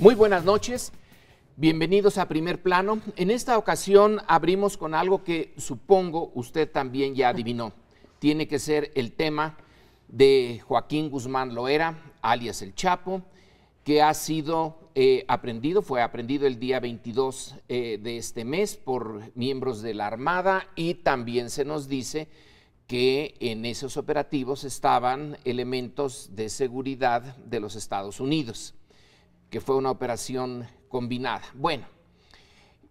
Muy buenas noches, bienvenidos a Primer Plano. En esta ocasión abrimos con algo que supongo usted también ya adivinó. Tiene que ser el tema de Joaquín Guzmán Loera, alias El Chapo, que ha sido fue aprendido el día 22 de este mes por miembros de la Armada, y también se nos dice que en esos operativos estaban elementos de seguridad de los Estados Unidos, que fue una operación combinada. Bueno,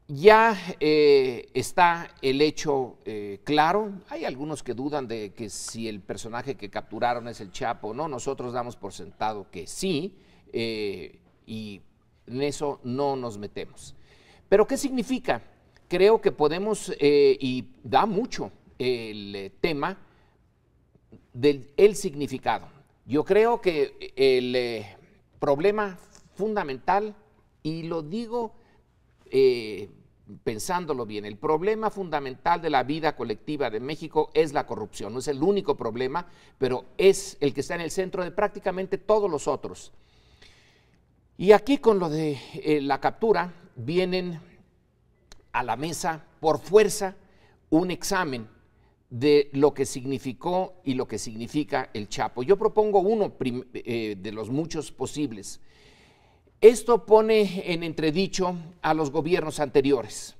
ya está el hecho claro. Hay algunos que dudan de que si el personaje que capturaron es el Chapo o no. Nosotros damos por sentado que sí, y en eso no nos metemos. ¿Pero qué significa? Creo que podemos, y da mucho el tema del significado. Yo creo que el problema fundamental, y lo digo pensándolo bien, el problema fundamental de la vida colectiva de México es la corrupción. No es el único problema, pero es el que está en el centro de prácticamente todos los otros. Y aquí con lo de la captura vienen a la mesa por fuerza un examen de lo que significó y lo que significa el Chapo. Yo propongo uno de los muchos posibles. Esto pone en entredicho a los gobiernos anteriores,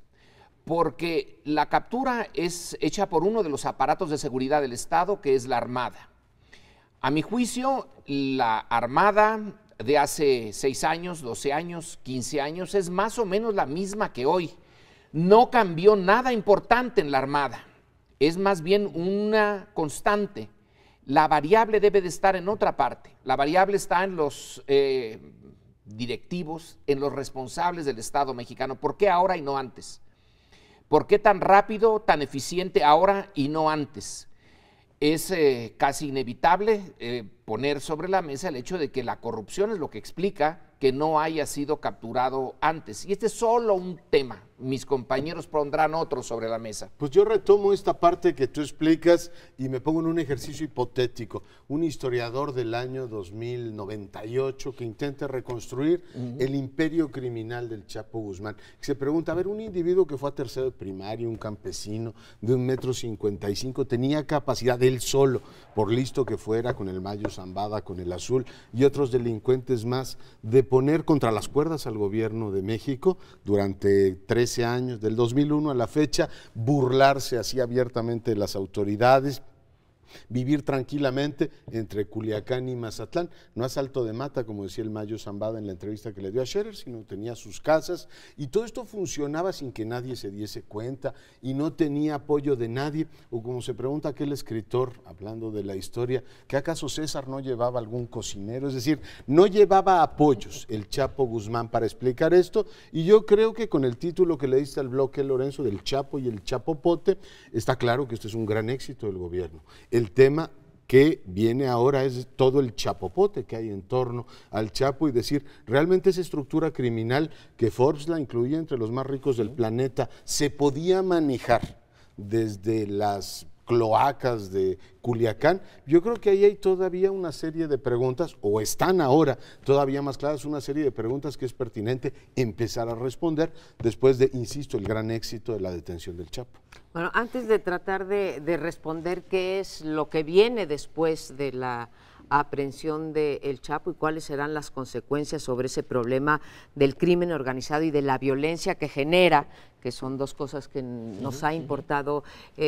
porque la captura es hecha por uno de los aparatos de seguridad del Estado, que es la Armada. A mi juicio, la Armada de hace 6 años, 12 años, 15 años, es más o menos la misma que hoy. No cambió nada importante en la Armada, es más bien una constante. La variable debe de estar en otra parte. La variable está en los directivos, en los responsables del Estado mexicano. ¿Por qué ahora y no antes? ¿Por qué tan rápido, tan eficiente ahora y no antes? Es casi inevitable poner sobre la mesa el hecho de que la corrupción es lo que explica que no haya sido capturado antes. Y este es solo un tema. Mis compañeros pondrán otros sobre la mesa. Pues yo retomo esta parte que tú explicas y me pongo en un ejercicio hipotético. Un historiador del año 2098 que intenta reconstruir el imperio criminal del Chapo Guzmán. Se pregunta, a ver, un individuo que fue a tercero de primaria, un campesino de 1,55 m, tenía capacidad él solo, por listo que fuera, con el Mayo Zambada, con el Azul y otros delincuentes más, de poner contra las cuerdas al gobierno de México durante 13 años, del 2001 a la fecha, burlarse así abiertamente de las autoridades, vivir tranquilamente entre Culiacán y Mazatlán, no a salto de mata, como decía el Mayo Zambada en la entrevista que le dio a Scherer, sino tenía sus casas, y todo esto funcionaba sin que nadie se diese cuenta, y no tenía apoyo de nadie, o como se pregunta aquel escritor, hablando de la historia, que acaso César no llevaba algún cocinero, es decir, no llevaba apoyos el Chapo Guzmán para explicar esto, y yo creo que con el título que le diste al bloque, Lorenzo, del Chapo y el Chapopote, está claro que esto es un gran éxito del gobierno. El tema que viene ahora es todo el chapopote que hay en torno al Chapo, y decir, realmente esa estructura criminal que Forbes la incluía entre los más ricos del planeta, se podía manejar desde las cloacas de Culiacán. Yo creo que ahí hay todavía una serie de preguntas, o están ahora todavía más claras, una serie de preguntas que es pertinente empezar a responder después de, insisto, el gran éxito de la detención del Chapo. Bueno, antes de tratar de responder qué es lo que viene después de la aprehensión del Chapo y cuáles serán las consecuencias sobre ese problema del crimen organizado y de la violencia que genera, que son dos cosas que nos ha importado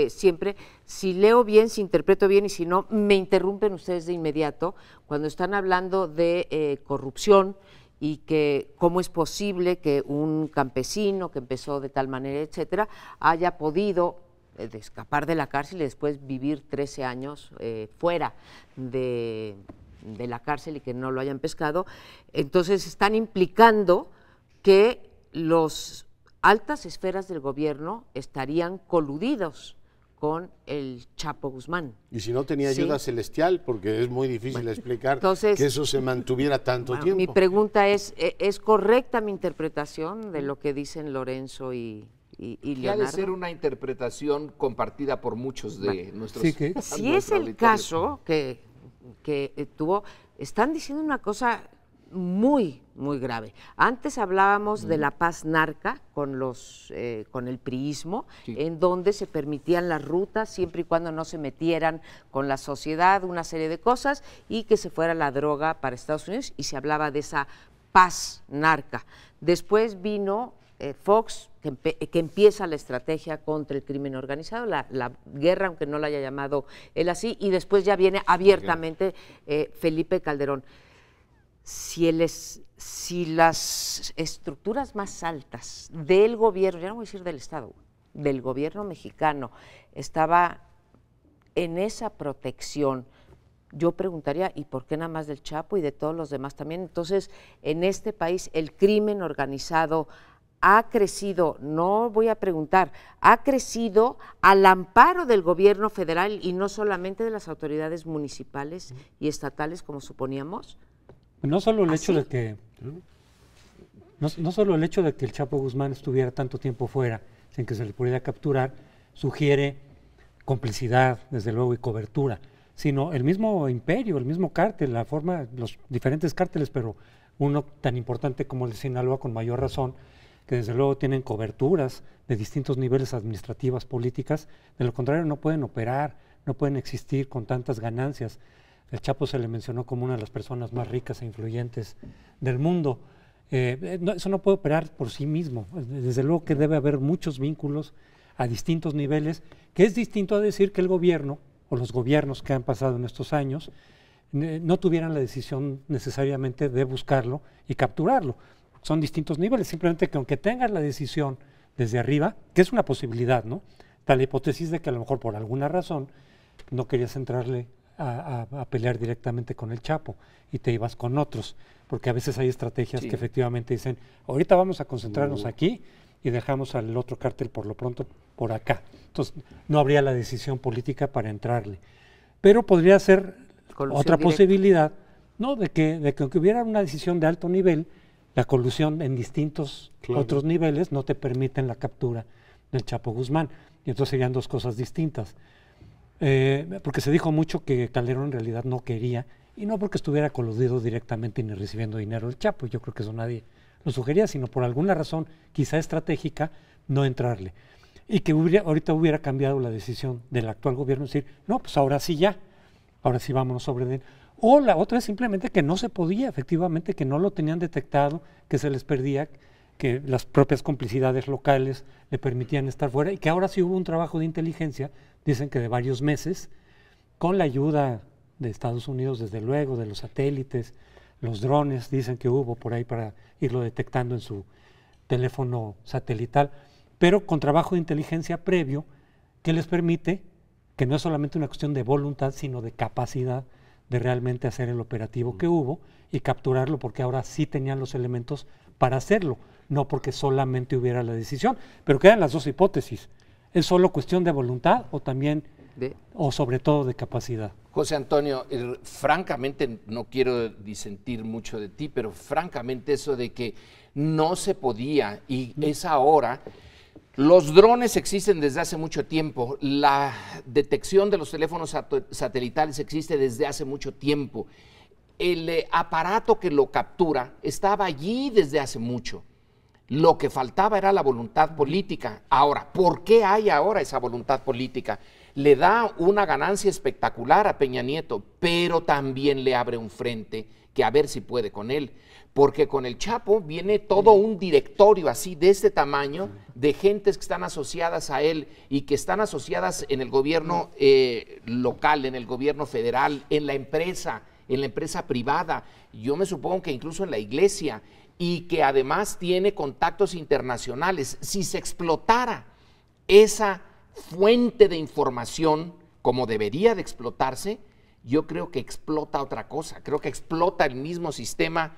siempre. Si leo bien, si interpreto bien, y si no, me interrumpen ustedes de inmediato, cuando están hablando de corrupción y que cómo es posible que un campesino que empezó de tal manera, etcétera, haya podido de escapar de la cárcel y después vivir 13 años fuera de la cárcel y que no lo hayan pescado. Entonces están implicando que las altas esferas del gobierno estarían coludidos con el Chapo Guzmán. Y si no tenía ayuda celestial, porque es muy difícil explicar que eso se mantuviera tanto tiempo. Mi pregunta es correcta mi interpretación de lo que dicen Lorenzo y Leonardo? Ha de ser una interpretación compartida por muchos de nuestros... Si es el caso que tuvo, están diciendo una cosa muy, muy grave. Antes hablábamos de la paz narca con el priismo, en donde se permitían las rutas siempre y cuando no se metieran con la sociedad, una serie de cosas, y que se fuera la droga para Estados Unidos, y se hablaba de esa paz narca. Después vino Fox, que empieza la estrategia contra el crimen organizado, la guerra, aunque no la haya llamado él así, y después ya viene abiertamente Felipe Calderón. Si las estructuras más altas del gobierno, ya no voy a decir del Estado, del gobierno mexicano, estaba en esa protección, yo preguntaría, ¿y por qué nada más del Chapo y de todos los demás también? Entonces, en este país el crimen organizado ha crecido, no voy a preguntar, ha crecido al amparo del gobierno federal y no solamente de las autoridades municipales y estatales como suponíamos. No solo el hecho de que no solo el hecho de que el Chapo Guzmán estuviera tanto tiempo fuera sin que se le pudiera capturar sugiere complicidad, desde luego, y cobertura, sino el mismo imperio, el mismo cártel, la forma, los diferentes cárteles, pero uno tan importante como el de Sinaloa, con mayor razón, que desde luego tienen coberturas de distintos niveles administrativas, políticas, de lo contrario no pueden operar, no pueden existir con tantas ganancias. El Chapo se le mencionó como una de las personas más ricas e influyentes del mundo. Eso no puede operar por sí mismo. Desde luego que debe haber muchos vínculos a distintos niveles, que es distinto a decir que el gobierno, o los gobiernos que han pasado en estos años, no tuvieran la decisión necesariamente de buscarlo y capturarlo. Son distintos niveles, simplemente que aunque tengas la decisión desde arriba, que es una posibilidad, ¿no? Está la hipótesis de que a lo mejor por alguna razón no querías entrarle a pelear directamente con el Chapo y te ibas con otros, porque a veces hay estrategias que efectivamente dicen, ahorita vamos a concentrarnos aquí y dejamos al otro cártel por lo pronto por acá. Entonces no habría la decisión política para entrarle. Pero podría ser otra posibilidad, ¿no? de que aunque hubiera una decisión de alto nivel, la colusión en distintos otros niveles no te permiten la captura del Chapo Guzmán. Y entonces serían dos cosas distintas. Porque se dijo mucho que Calderón en realidad no quería, y no porque estuviera coludido directamente ni recibiendo dinero del Chapo, yo creo que eso nadie lo sugería, sino por alguna razón quizá estratégica no entrarle. Y que ahorita hubiera cambiado la decisión del actual gobierno, decir, no, pues ahora sí ya, ahora sí vámonos sobre él. O la otra es simplemente que no se podía, efectivamente, que no lo tenían detectado, que se les perdía, que las propias complicidades locales le permitían estar fuera, y que ahora sí hubo un trabajo de inteligencia, dicen que de varios meses, con la ayuda de Estados Unidos, desde luego, de los satélites, los drones, dicen que hubo por ahí para irlo detectando en su teléfono satelital, pero con trabajo de inteligencia previo que les permite, que no es solamente una cuestión de voluntad, sino de capacidad de realmente hacer el operativo que hubo y capturarlo, porque ahora sí tenían los elementos para hacerlo, no porque solamente hubiera la decisión. Pero quedan las dos hipótesis. ¿Es solo cuestión de voluntad o también, o sobre todo de capacidad? José Antonio, francamente no quiero disentir mucho de ti, pero francamente eso de que no se podía y es ahora. Los drones existen desde hace mucho tiempo, la detección de los teléfonos satelitales existe desde hace mucho tiempo. El aparato que lo captura estaba allí desde hace mucho. Lo que faltaba era la voluntad política. Ahora, ¿por qué hay ahora esa voluntad política? Le da una ganancia espectacular a Peña Nieto, pero también le abre un frente que a ver si puede con él. Porque con el Chapo viene todo un directorio así de este tamaño de gentes que están asociadas a él y que están asociadas en el gobierno local, en el gobierno federal, en la empresa privada, yo me supongo que incluso en la iglesia, y que además tiene contactos internacionales. Si se explotara esa fuente de información como debería de explotarse, yo creo que explota otra cosa, creo que explota el mismo sistema,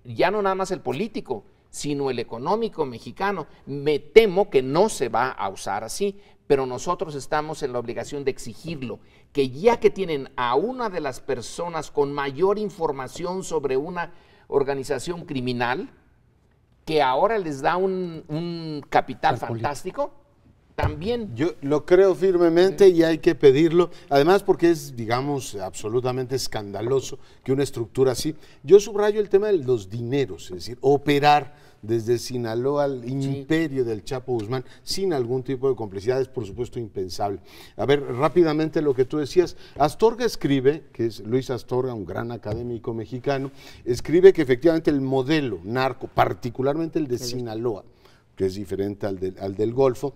ya no nada más el político, sino el económico mexicano. Me temo que no se va a usar así, pero nosotros estamos en la obligación de exigirlo, que ya que tienen a una de las personas con mayor información sobre una organización criminal, que ahora les da un capital fantástico, también. Yo lo creo firmemente y hay que pedirlo, además porque es, digamos, absolutamente escandaloso que una estructura así. Yo subrayo el tema de los dineros, es decir, operar desde Sinaloa al imperio del Chapo Guzmán sin algún tipo de complicidad es por supuesto impensable. A ver, rápidamente lo que tú decías, Astorga escribe, que es Luis Astorga, un gran académico mexicano, escribe que efectivamente el modelo narco, particularmente el de Sinaloa, que es diferente al del Golfo,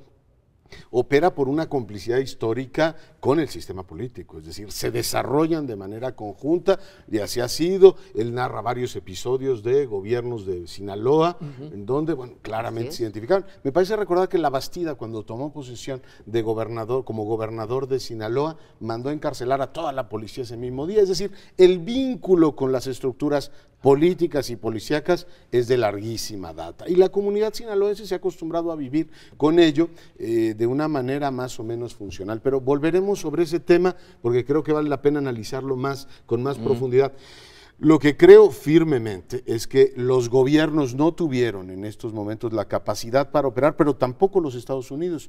opera por una complicidad histórica con el sistema político, es decir, se desarrollan de manera conjunta y así ha sido. Él narra varios episodios de gobiernos de Sinaloa, en donde, bueno, claramente se identificaron. Me parece recordar que La Bastida, cuando tomó posesión de gobernador, como gobernador de Sinaloa, mandó a encarcelar a toda la policía ese mismo día, es decir, el vínculo con las estructuras políticas y policíacas es de larguísima data. Y la comunidad sinaloense se ha acostumbrado a vivir con ello de una manera más o menos funcional. Pero volveremos sobre ese tema porque creo que vale la pena analizarlo con más profundidad. Lo que creo firmemente es que los gobiernos no tuvieron en estos momentos la capacidad para operar, pero tampoco los Estados Unidos,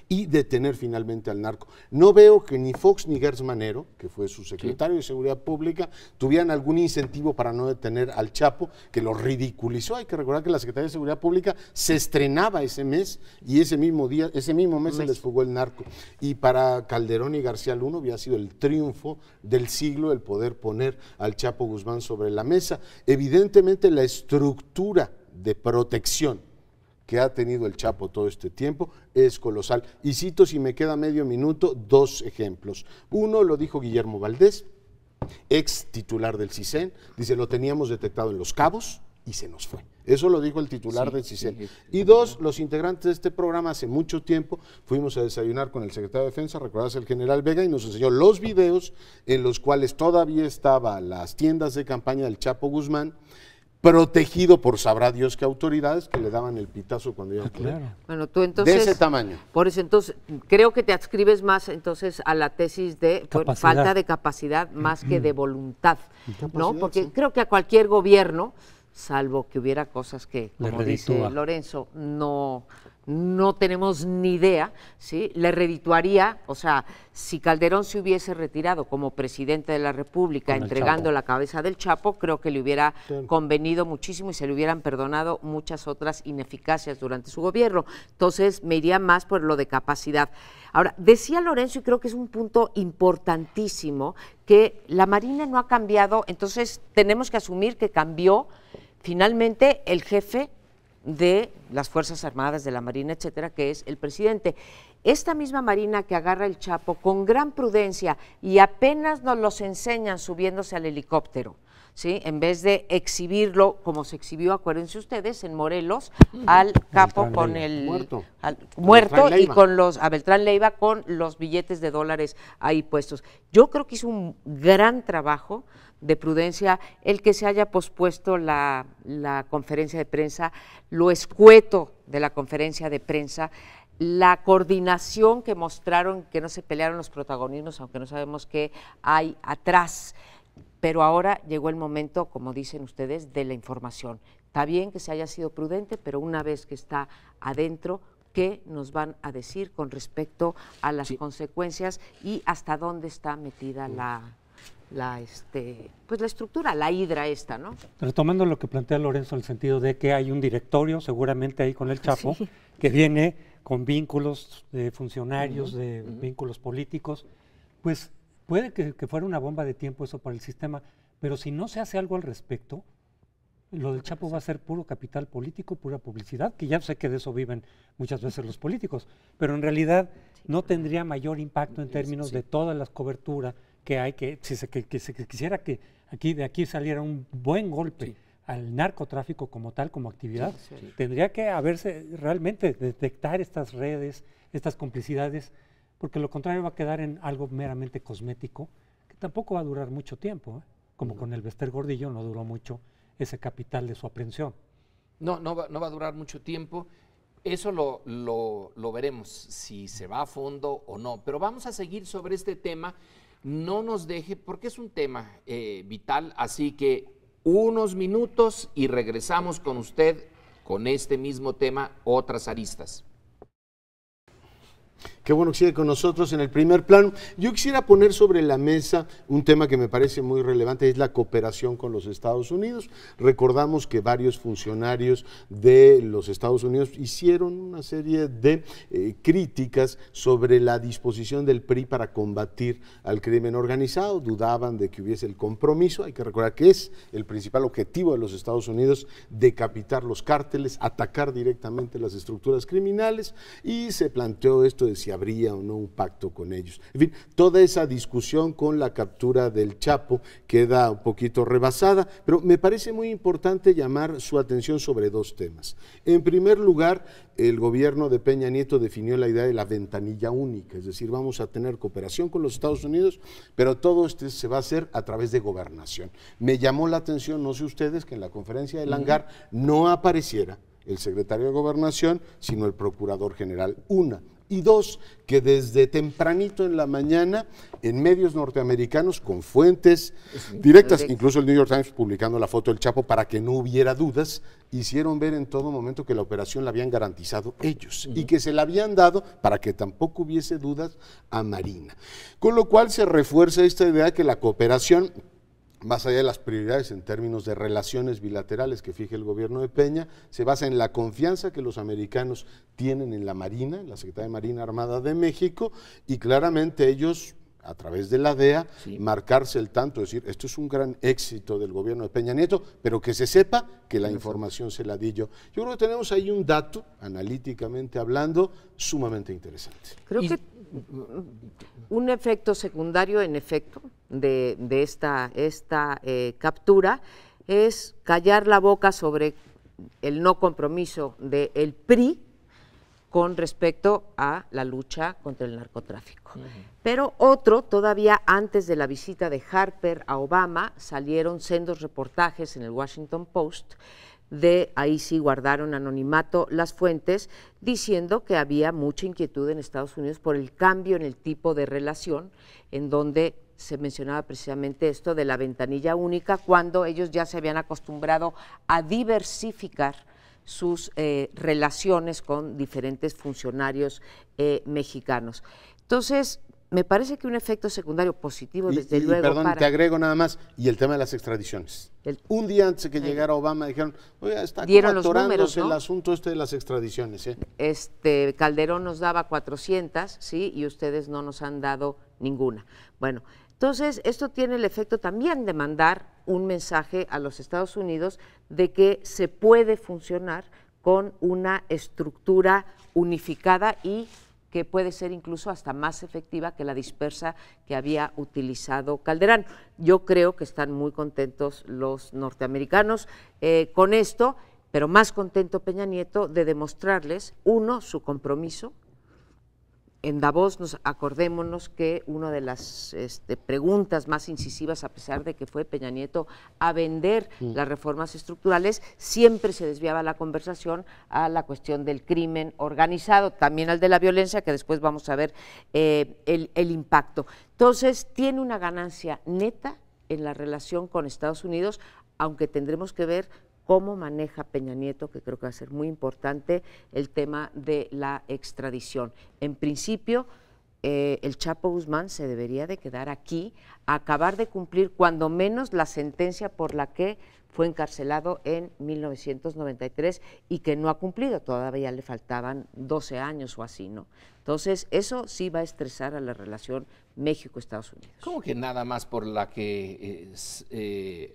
y detener finalmente al narco. No veo que ni Fox ni Gertz Manero, que fue su secretario de Seguridad Pública, tuvieran algún incentivo para no detener al Chapo, que lo ridiculizó. Hay que recordar que la Secretaría de Seguridad Pública se estrenaba ese mes y ese mismo mes se les fugó el narco. Y para Calderón y García Luna había sido el triunfo del siglo el poder poner al Chapo Guzmán sobre la mesa. Evidentemente la estructura de protección que ha tenido el Chapo todo este tiempo es colosal. Y cito, si me queda medio minuto, dos ejemplos. Uno lo dijo Guillermo Valdés, ex titular del CISEN, dice, lo teníamos detectado en Los Cabos y se nos fue. Eso lo dijo el titular del CISEN. Y dos, los integrantes de este programa hace mucho tiempo fuimos a desayunar con el secretario de Defensa, recordarás el general Vega, y nos enseñó los videos en los cuales todavía estaban las tiendas de campaña del Chapo Guzmán, protegido por sabrá Dios qué autoridades que le daban el pitazo cuando iban por él. Bueno, tú entonces, de ese tamaño. Por eso entonces, creo que te adscribes más entonces a la tesis de falta de capacidad más que de voluntad, ¿no? Porque creo que a cualquier gobierno, salvo que hubiera cosas que, como dice Lorenzo, no tenemos ni idea, ¿sí? Le redituaría, o sea, si Calderón se hubiese retirado como presidente de la República entregando la cabeza del Chapo, creo que le hubiera convenido muchísimo y se le hubieran perdonado muchas otras ineficacias durante su gobierno. Entonces, me iría más por lo de capacidad. Ahora, decía Lorenzo, y creo que es un punto importantísimo, que la Marina no ha cambiado, entonces tenemos que asumir que cambió finalmente el jefe de las Fuerzas Armadas, de la Marina, etcétera, que es el presidente. Esta misma Marina que agarra el Chapo con gran prudencia y apenas nos los enseñan subiéndose al helicóptero, ¿sí? En vez de exhibirlo como se exhibió, acuérdense ustedes, en Morelos, al capo con el muerto y con a Beltrán Leiva con los billetes de dólares ahí puestos. Yo creo que hizo un gran trabajo de prudencia el que se haya pospuesto la conferencia de prensa, lo escueto de la conferencia de prensa, la coordinación que mostraron, que no se pelearon los protagonismos, aunque no sabemos qué hay atrás. Pero ahora llegó el momento, como dicen ustedes, de la información. Está bien que se haya sido prudente, pero una vez que está adentro, ¿qué nos van a decir con respecto a las consecuencias y hasta dónde está metida la estructura, la hidra esta, ¿no? Retomando lo que plantea Lorenzo en el sentido de que hay un directorio seguramente ahí con el Chapo, que viene con vínculos de funcionarios, de vínculos políticos, pues puede que fuera una bomba de tiempo eso para el sistema, pero si no se hace algo al respecto, lo del Chapo va a ser puro capital político, pura publicidad, que ya sé que de eso viven muchas veces los políticos, pero en realidad no tendría mayor impacto en términos de todas las coberturas que hay, que si se quisiera que de aquí saliera un buen golpe al narcotráfico como tal, como actividad, tendría que haberse realmente detectar estas redes, estas complicidades, porque lo contrario va a quedar en algo meramente cosmético, que tampoco va a durar mucho tiempo, como con el Bester Gordillo no duró mucho ese capital de su aprehensión. No va a durar mucho tiempo. Eso lo veremos, si se va a fondo o no. Pero vamos a seguir sobre este tema. No nos deje, porque es un tema vital, así que unos minutos y regresamos con usted con este mismo tema, otras aristas. Qué bueno que sigue con nosotros en el primer plano. Yo quisiera poner sobre la mesa un tema que me parece muy relevante, es la cooperación con los Estados Unidos. Recordamos que varios funcionarios de los Estados Unidos hicieron una serie de críticas sobre la disposición del PRI para combatir al crimen organizado, dudaban de que hubiese el compromiso. Hay que recordar que es el principal objetivo de los Estados Unidos decapitar los cárteles, atacar directamente las estructuras criminales, y se planteó esto de si habría o no un pacto con ellos. En fin, toda esa discusión con la captura del Chapo queda un poquito rebasada, pero me parece muy importante llamar su atención sobre dos temas. En primer lugar, el gobierno de Peña Nieto definió la idea de la ventanilla única, es decir, vamos a tener cooperación con los Estados Unidos, pero todo esto se va a hacer a través de gobernación. Me llamó la atención, no sé ustedes, que en la conferencia del hangar no apareciera el secretario de Gobernación, sino el Procurador General, una. Y dos, que desde tempranito en la mañana, en medios norteamericanos, con fuentes directas, incluso el New York Times publicando la foto del Chapo para que no hubiera dudas, hicieron ver en todo momento que la operación la habían garantizado ellos y que se la habían dado para que tampoco hubiese dudas a Marina. Con lo cual se refuerza esta idea de que la cooperación, más allá de las prioridades en términos de relaciones bilaterales que fije el gobierno de Peña, se basa en la confianza que los americanos tienen en la Marina, en la Secretaría de Marina Armada de México, y claramente ellos, a través de la DEA, marcarse el tanto, decir, esto es un gran éxito del gobierno de Peña Nieto, pero que se sepa que la información se la di yo. Yo creo que tenemos ahí un dato, analíticamente hablando, sumamente interesante. Creo que un efecto secundario, en efecto, de esta captura es callar la boca sobre el no compromiso del PRI con respecto a la lucha contra el narcotráfico. Pero otro, todavía antes de la visita de Harper a Obama, salieron sendos reportajes en el Washington Post, ahí sí guardaron anonimato las fuentes, diciendo que había mucha inquietud en Estados Unidos por el cambio en el tipo de relación, en donde se mencionaba precisamente esto de la ventanilla única, cuando ellos ya se habían acostumbrado a diversificar sus relaciones con diferentes funcionarios mexicanos. Entonces, me parece que un efecto secundario positivo, desde luego. Perdón, te agrego nada más, y el tema de las extradiciones. Un día antes de que llegara Obama dijeron, oiga, está atorándose el asunto de las extradiciones. Calderón nos daba 400, ¿sí? Y ustedes no nos han dado ninguna. Bueno, entonces esto tiene el efecto también de mandar un mensaje a los Estados Unidos de que se puede funcionar con una estructura unificada y que puede ser incluso hasta más efectiva que la dispersa que había utilizado Calderón. Yo creo que están muy contentos los norteamericanos con esto, pero más contento Peña Nieto de demostrarles, uno, su compromiso. En Davos, acordémonos que una de las preguntas más incisivas, a pesar de que fue Peña Nieto a vender las reformas estructurales, siempre se desviaba la conversación a la cuestión del crimen organizado, también al de la violencia, que después vamos a ver el impacto. Entonces, tiene una ganancia neta en la relación con Estados Unidos, aunque tendremos que ver cómo maneja Peña Nieto, que creo que va a ser muy importante, el tema de la extradición. En principio, el Chapo Guzmán se debería de quedar aquí, a acabar de cumplir cuando menos la sentencia por la que fue encarcelado en 1993 y que no ha cumplido, todavía le faltaban 12 años o así, ¿no? Entonces, eso sí va a estresar a la relación México-Estados Unidos. ¿Cómo que nada más por la que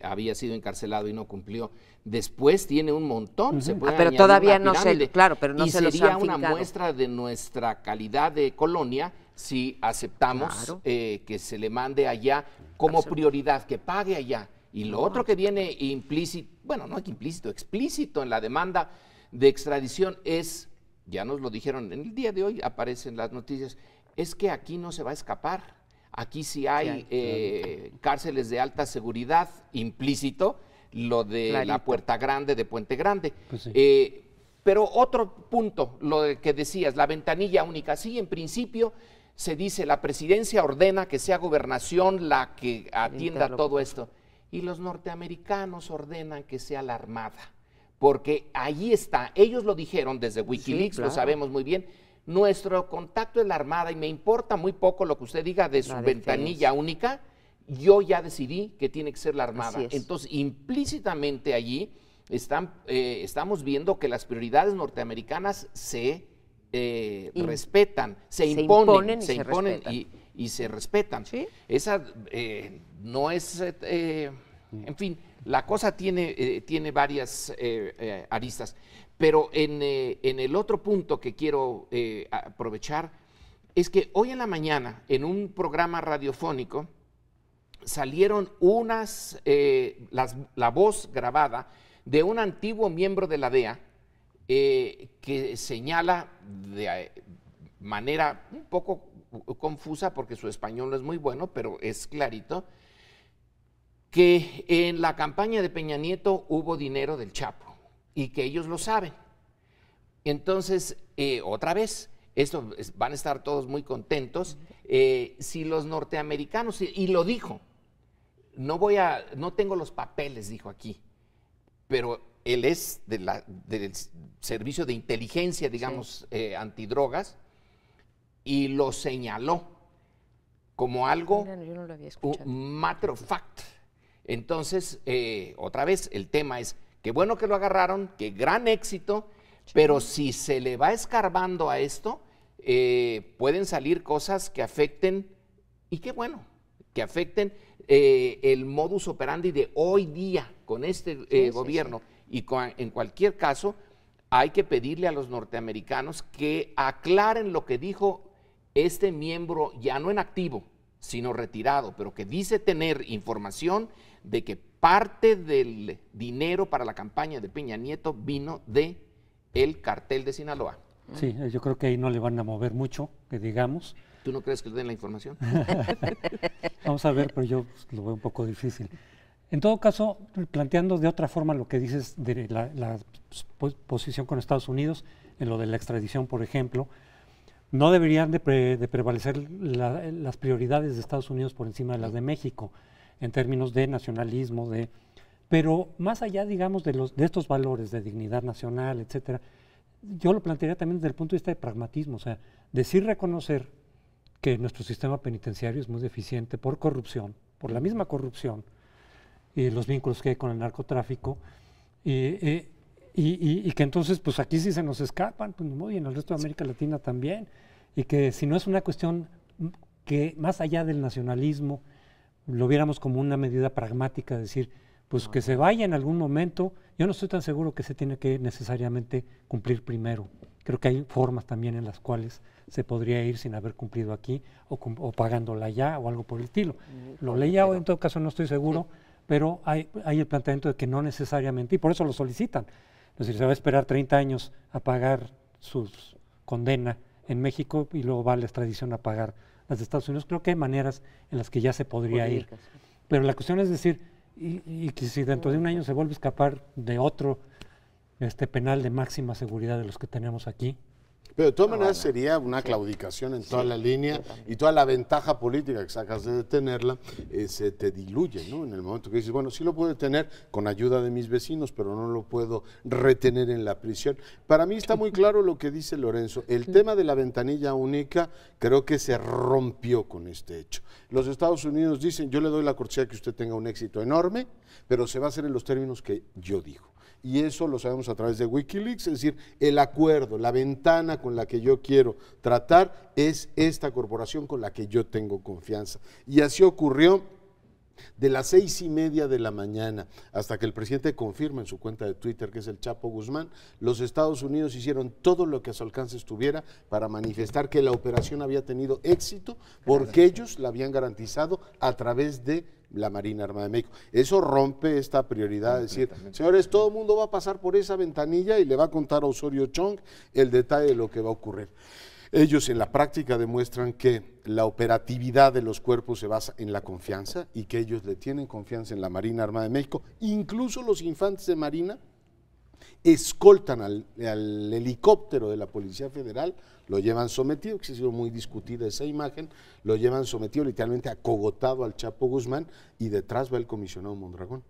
había sido encarcelado y no cumplió? Después tiene un montón, se puede pero añadir todavía una pirámide, claro, pero no se los han fincado. Y sería una fincado. muestra de nuestra calidad de colonia si aceptamos que se le mande allá como prioridad, que pague allá. Y lo otro que viene implícito, bueno, no es implícito, explícito en la demanda de extradición es, ya nos lo dijeron en el día de hoy, aparecen las noticias, es que aquí no se va a escapar. Aquí sí hay cárceles de alta seguridad, implícito, lo de la Puerta Grande de Puente Grande. Pues sí. Pero otro punto, lo que decías, la ventanilla única. Sí, en principio se dice, la presidencia ordena que sea Gobernación la que atienda todo esto. Y los norteamericanos ordenan que sea la Armada. Porque ahí está, ellos lo dijeron desde Wikileaks, lo sabemos muy bien, nuestro contacto es la Armada y me importa muy poco lo que usted diga de su La ventanilla defensa. única, yo ya decidí que tiene que ser la Armada. Así es. Entonces, implícitamente allí estamos viendo que las prioridades norteamericanas se respetan, se imponen y se respetan. ¿Sí? Esa no es, en fin, la cosa tiene varias aristas. Pero en el otro punto que quiero aprovechar es que hoy en la mañana, en un programa radiofónico, salieron la voz grabada de un antiguo miembro de la DEA que señala de manera un poco confusa, porque su español no es muy bueno, pero es clarito, que en la campaña de Peña Nieto hubo dinero del Chapo y que ellos lo saben. Entonces, otra vez, van a estar todos muy contentos. Si los norteamericanos, y lo dijo, no tengo los papeles, dijo aquí, pero él es del servicio de inteligencia, digamos, antidrogas, y lo señaló como algo, Mira, yo no lo había escuchado. un matter of fact. Entonces, otra vez, el tema es, qué bueno que lo agarraron, qué gran éxito, pero si se le va escarbando a esto, pueden salir cosas que afecten, y qué bueno, que afecten el modus operandi de hoy día con este gobierno. Y en cualquier caso, hay que pedirle a los norteamericanos que aclaren lo que dijo este miembro, ya no en activo, sino retirado, pero que dice tener información de que parte del dinero para la campaña de Peña Nieto vino de el cartel de Sinaloa. Sí, yo creo que ahí no le van a mover mucho, que digamos. ¿Tú no crees que le den la información? Vamos a ver, pero yo lo veo un poco difícil. En todo caso, planteando de otra forma lo que dices de la posición con Estados Unidos, en lo de la extradición, por ejemplo, no deberían de prevalecer las prioridades de Estados Unidos por encima de las de México, en términos de nacionalismo, pero más allá, digamos, de estos valores de dignidad nacional, etcétera, yo lo plantearía también desde el punto de vista de pragmatismo, o sea, decir reconocer que nuestro sistema penitenciario es muy deficiente por corrupción, por la misma corrupción y los vínculos que hay con el narcotráfico, y que entonces, pues aquí sí se nos escapan, pues, y en el resto de América Latina también, y que si no es una cuestión que más allá del nacionalismo, lo viéramos como una medida pragmática, decir, pues que se vaya en algún momento. Yo no estoy tan seguro que se tiene que necesariamente cumplir primero. Creo que hay formas también en las cuales se podría ir sin haber cumplido aquí o pagándola ya o algo por el estilo. Lo leía o en todo caso no estoy seguro, pero hay el planteamiento de que no necesariamente, y por eso lo solicitan. Es decir, se va a esperar 30 años a pagar su condena en México y luego va a la extradición a pagar las de Estados Unidos. Creo que hay maneras en las que ya se podría ir. Pero la cuestión es decir, y que si dentro de un año se vuelve a escapar de otro penal de máxima seguridad de los que tenemos aquí. Pero de todas maneras sería una claudicación en toda la línea y toda la ventaja política que sacas de detenerla se te diluye, ¿no? En el momento que dices, bueno, sí lo puedo detener con ayuda de mis vecinos, pero no lo puedo retener en la prisión. Para mí está muy claro lo que dice Lorenzo. El tema de la ventanilla única creo que se rompió con este hecho. Los Estados Unidos dicen, yo le doy la cortesía que usted tenga un éxito enorme, pero se va a hacer en los términos que yo digo. Y eso lo sabemos a través de Wikileaks, es decir, el acuerdo, la ventana con la que yo quiero tratar es esta corporación con la que yo tengo confianza. Y así ocurrió de las 6:30 de la mañana hasta que el presidente confirma en su cuenta de Twitter que es el Chapo Guzmán. Los Estados Unidos hicieron todo lo que a su alcance estuviera para manifestar que la operación había tenido éxito porque ellos la habían garantizado a través de la Marina Armada de México. Eso rompe esta prioridad de decir, señores, todo el mundo va a pasar por esa ventanilla y le va a contar a Osorio Chong el detalle de lo que va a ocurrir. Ellos en la práctica demuestran que la operatividad de los cuerpos se basa en la confianza y que ellos le tienen confianza en la Marina Armada de México. Incluso los infantes de Marina escoltan al helicóptero de la Policía Federal, lo llevan sometido, que ha sido muy discutida esa imagen, lo llevan sometido literalmente acogotado al Chapo Guzmán y detrás va el comisionado Mondragón.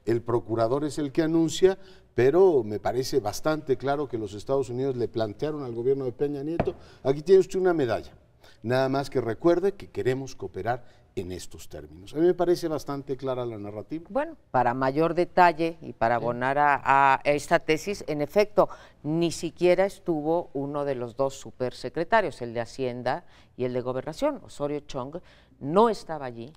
el procurador es el que anuncia, pero me parece bastante claro que los Estados Unidos le plantearon al gobierno de Peña Nieto, aquí tiene usted una medalla, nada más que recuerde que queremos cooperar en estos términos. A mí me parece bastante clara la narrativa. Bueno, para mayor detalle y para abonar a esta tesis, en efecto, ni siquiera estuvo uno de los dos supersecretarios, el de Hacienda y el de Gobernación, Osorio Chong, no estaba allí.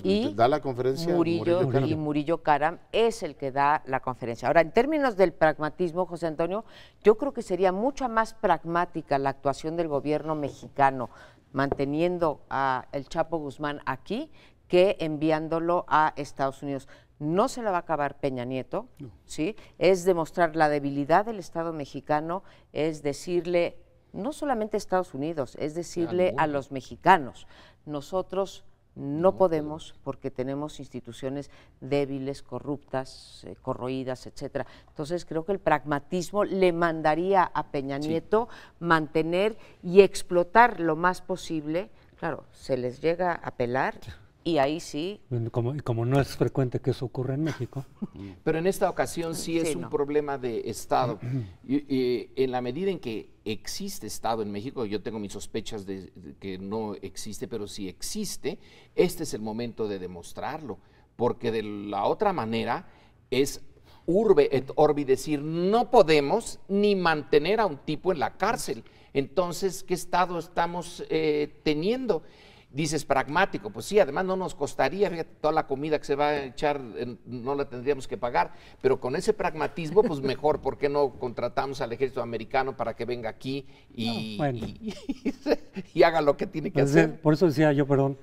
Y da la conferencia Murillo Karam es el que da la conferencia. Ahora, en términos del pragmatismo, José Antonio, yo creo que sería mucho más pragmática la actuación del gobierno mexicano manteniendo a el Chapo Guzmán aquí que enviándolo a Estados Unidos. No se la va a acabar Peña Nieto, ¿sí? Es demostrar la debilidad del Estado mexicano, es decirle, no solamente a Estados Unidos, es decirle a los mexicanos, nosotros no podemos porque tenemos instituciones débiles, corruptas, corroídas, etcétera. Entonces creo que el pragmatismo le mandaría a Peña Nieto mantener y explotar lo más posible. Claro, se les llega a pelar y ahí sí. Como no es frecuente que eso ocurra en México. Pero en esta ocasión sí es un problema de Estado. Y en la medida en que existe Estado en México, yo tengo mis sospechas de que no existe, pero si existe, este es el momento de demostrarlo, porque de la otra manera es urbe et orbi decir, no podemos ni mantener a un tipo en la cárcel. Entonces, ¿qué Estado estamos teniendo? Dices pragmático, pues sí, además no nos costaría, fíjate, toda la comida que se va a echar no la tendríamos que pagar, pero con ese pragmatismo, pues mejor, ¿por qué no contratamos al ejército americano para que venga aquí y haga lo que tiene que hacer? Por eso decía yo, perdón,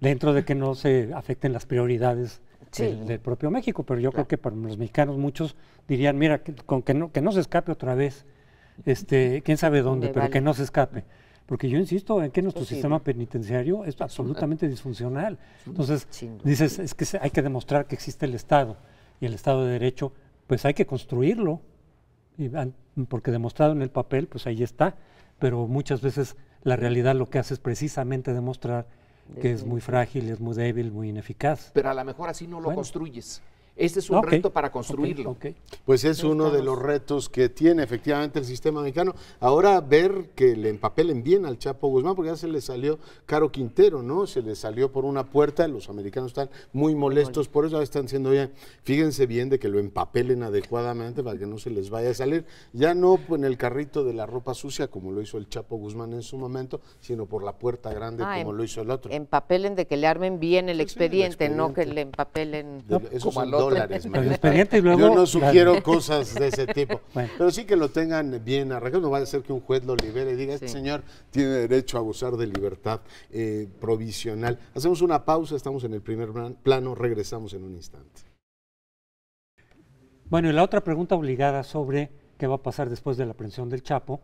dentro de que no se afecten las prioridades del propio México, pero yo creo que para los mexicanos muchos dirían, mira, que no se escape otra vez, quién sabe dónde, pero que no se escape. Porque yo insisto en que nuestro sistema penitenciario es absolutamente disfuncional. Entonces, dices, es que hay que demostrar que existe el Estado y el Estado de Derecho, pues hay que construirlo, porque demostrado en el papel, pues ahí está, pero muchas veces la realidad lo que hace es precisamente demostrar que es muy frágil, es muy débil, muy ineficaz. Pero a lo mejor así no lo construyes. Este es un reto para construirlo. Pues es uno de los retos que tiene efectivamente el sistema mexicano. Ahora ver que le empapelen bien al Chapo Guzmán, porque ya se le salió Caro Quintero, ¿no? Se le salió por una puerta, los americanos están muy molestos por eso, están diciendo ya, fíjense bien de que lo empapelen adecuadamente para que no se les vaya a salir, ya no en el carrito de la ropa sucia como lo hizo el Chapo Guzmán en su momento, sino por la puerta grande como lo hizo el otro. Empapelen de que le armen bien el expediente, no que le empapelen como al otro. $. El expediente y luego yo no sugiero cosas de ese tipo, pero sí que lo tengan bien arreglado. No va a ser que un juez lo libere y diga, este señor tiene derecho a gozar de libertad provisional. Hacemos una pausa, estamos en el primer plano, regresamos en un instante. Bueno, y la otra pregunta obligada sobre qué va a pasar después de la aprehensión del Chapo,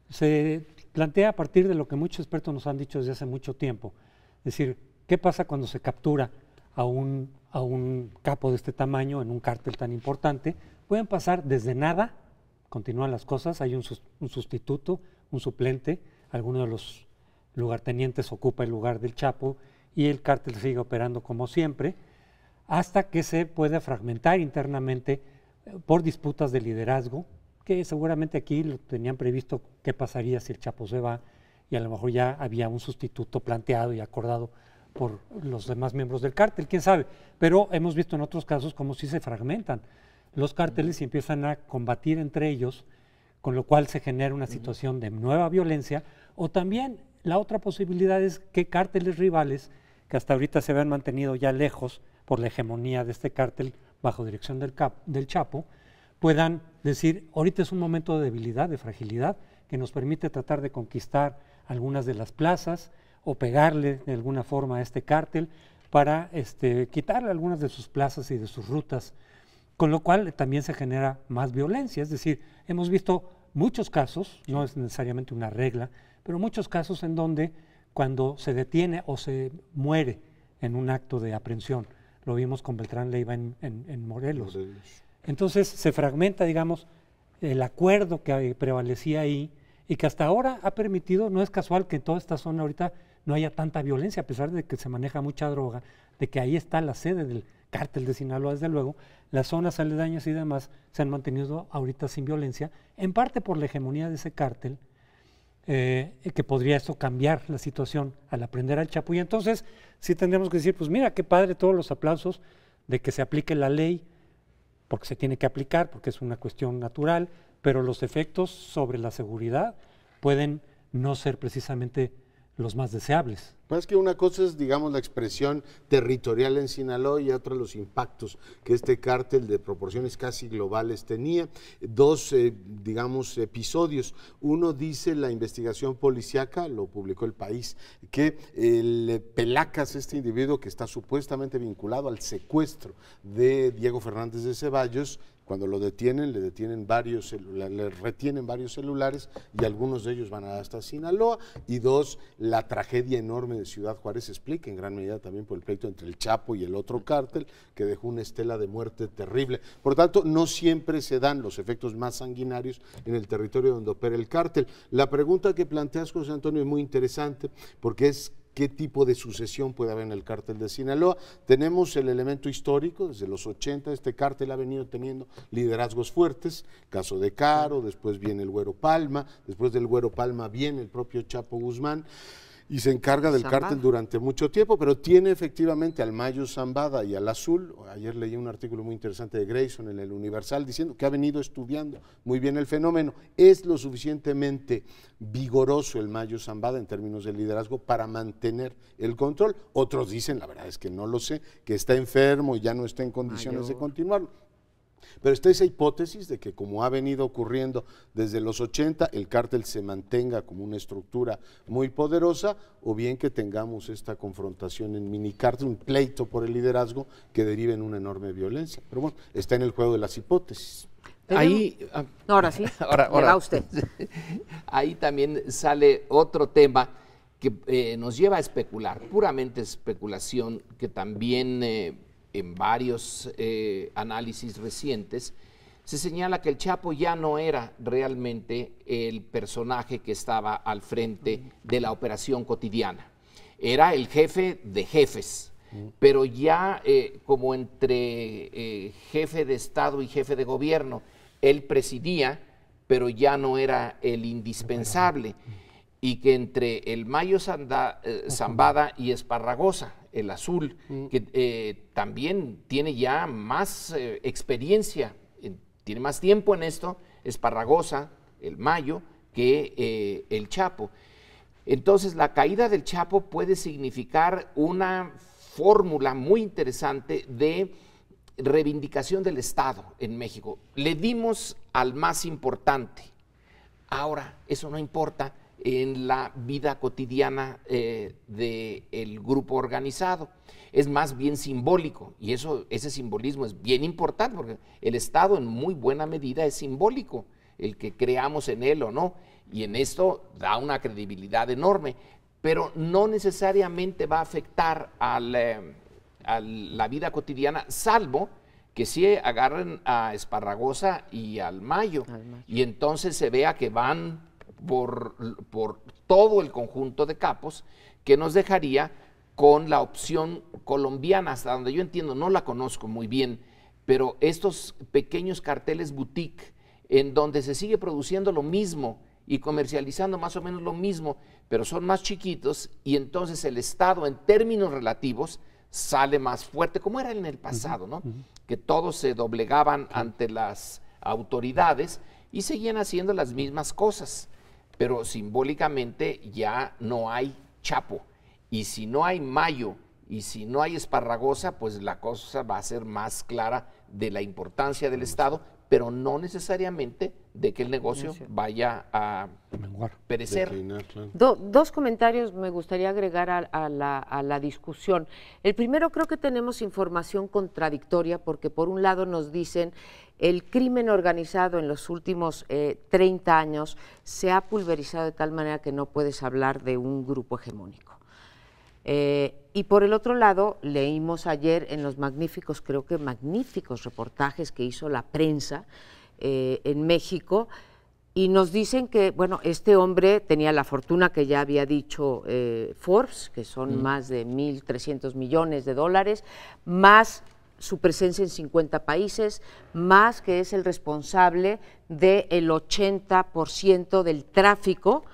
se plantea a partir de lo que muchos expertos nos han dicho desde hace mucho tiempo. Es decir, ¿qué pasa cuando se captura a un capo de este tamaño en un cártel tan importante? Pueden pasar desde nada, continúan las cosas, hay un sustituto, un suplente, alguno de los lugartenientes ocupa el lugar del Chapo y el cártel sigue operando como siempre, hasta que se puede fragmentar internamente por disputas de liderazgo, que seguramente aquí lo tenían previsto qué pasaría si el Chapo se va y a lo mejor ya había un sustituto planteado y acordado por los demás miembros del cártel, quién sabe, pero hemos visto en otros casos como si se fragmentan los cárteles y empiezan a combatir entre ellos, con lo cual se genera una situación de nueva violencia, o también la otra posibilidad es que cárteles rivales, que hasta ahorita se habían mantenido ya lejos por la hegemonía de este cártel bajo dirección del Chapo, puedan decir, ahorita es un momento de debilidad, de fragilidad, que nos permite tratar de conquistar algunas de las plazas, o pegarle de alguna forma a este cártel para quitarle algunas de sus plazas y de sus rutas, con lo cual también se genera más violencia. Es decir, hemos visto muchos casos, no es necesariamente una regla, pero muchos casos en donde cuando se detiene o se muere en un acto de aprehensión, lo vimos con Beltrán Leiva en Morelos. Entonces se fragmenta, digamos, el acuerdo que prevalecía ahí y que hasta ahora ha permitido, no es casual que en toda esta zona ahorita no haya tanta violencia, a pesar de que se maneja mucha droga, de que ahí está la sede del cártel de Sinaloa, desde luego, las zonas aledañas y demás se han mantenido ahorita sin violencia, en parte por la hegemonía de ese cártel, que podría esto cambiar la situación al aprender al Chapo. Y entonces sí tendremos que decir, pues mira, qué padre, todos los aplausos de que se aplique la ley, porque se tiene que aplicar, porque es una cuestión natural, pero los efectos sobre la seguridad pueden no ser precisamente los más deseables. Pues es que una cosa es, digamos, la expresión territorial en Sinaloa y otra los impactos que este cártel de proporciones casi globales tenía. Dos, digamos, episodios. Uno dice la investigación policíaca, lo publicó El País, que el Pelacas, este individuo que está supuestamente vinculado al secuestro de Diego Fernández de Ceballos, cuando lo detienen, le retienen varios celulares y algunos de ellos van hasta Sinaloa. Y dos, la tragedia enorme de Ciudad Juárez se explica en gran medida también por el pleito entre el Chapo y el otro cártel, que dejó una estela de muerte terrible. Por tanto, no siempre se dan los efectos más sanguinarios en el territorio donde opera el cártel. La pregunta que planteas, José Antonio, es muy interesante porque es ¿qué tipo de sucesión puede haber en el cártel de Sinaloa? Tenemos el elemento histórico, desde los 80 este cártel ha venido teniendo liderazgos fuertes, caso de Caro, después viene el Güero Palma, después del Güero Palma viene el propio Chapo Guzmán, y se encarga del cártel durante mucho tiempo, pero tiene efectivamente al Mayo Zambada y al Azul. Ayer leí un artículo muy interesante de Grayson en el Universal diciendo que ha venido estudiando muy bien el fenómeno. Es lo suficientemente vigoroso el Mayo Zambada en términos de liderazgo para mantener el control. Otros dicen, la verdad es que no lo sé, que está enfermo y ya no está en condiciones de continuarlo. Pero está esa hipótesis de que, como ha venido ocurriendo desde los 80, el cártel se mantenga como una estructura muy poderosa, o bien que tengamos esta confrontación en minicártel, un pleito por el liderazgo que derive en una enorme violencia. Pero bueno, está en el juego de las hipótesis. Ahí, ahora sí, ahora va usted. Ahí también sale otro tema que nos lleva a especular, puramente especulación, que también en varios análisis recientes se señala que el Chapo ya no era realmente el personaje que estaba al frente de la operación cotidiana, era el jefe de jefes, pero ya como entre jefe de Estado y jefe de gobierno, él presidía, pero ya no era el indispensable, y que entre el Mayo Zambada y Esparragosa, el Azul, que también tiene ya más experiencia, tiene más tiempo en esto, Esparragosa, el Mayo, que el Chapo. Entonces, la caída del Chapo puede significar una fórmula muy interesante de reivindicación del Estado en México. Le dimos al más importante. Ahora, eso no importa en la vida cotidiana del grupo organizado. Es más bien simbólico, y ese simbolismo es bien importante, porque el Estado en muy buena medida es simbólico, el que creamos en él o no, y en esto da una credibilidad enorme, pero no necesariamente va a afectar a la vida cotidiana, salvo que sí agarren a Esparragosa y al Mayo, y entonces se vea que van por todo el conjunto de capos, que nos dejaría con la opción colombiana, hasta donde yo entiendo, no la conozco muy bien, pero estos pequeños carteles boutique, en donde se sigue produciendo lo mismo y comercializando más o menos lo mismo, pero son más chiquitos, y entonces el Estado en términos relativos sale más fuerte, como era en el pasado, ¿no? Que todos se doblegaban ante las autoridades y seguían haciendo las mismas cosas, pero simbólicamente ya no hay Chapo, y si no hay Mayo y si no hay Esparragosa, pues la cosa va a ser más clara de la importancia del Estado, pero no necesariamente de que el negocio vaya a perecer. Dos comentarios me gustaría agregar a la discusión. El primero, creo que tenemos información contradictoria, porque por un lado nos dicen el crimen organizado en los últimos 30 años se ha pulverizado de tal manera que no puedes hablar de un grupo hegemónico. Y por el otro lado, leímos ayer en los magníficos, creo que magníficos reportajes que hizo la prensa en México, Y nos dicen que, bueno, este hombre tenía la fortuna que ya había dicho Forbes, que son más de 1.300 millones de dólares, más su presencia en 50 países, más que es el responsable del 80% del tráfico,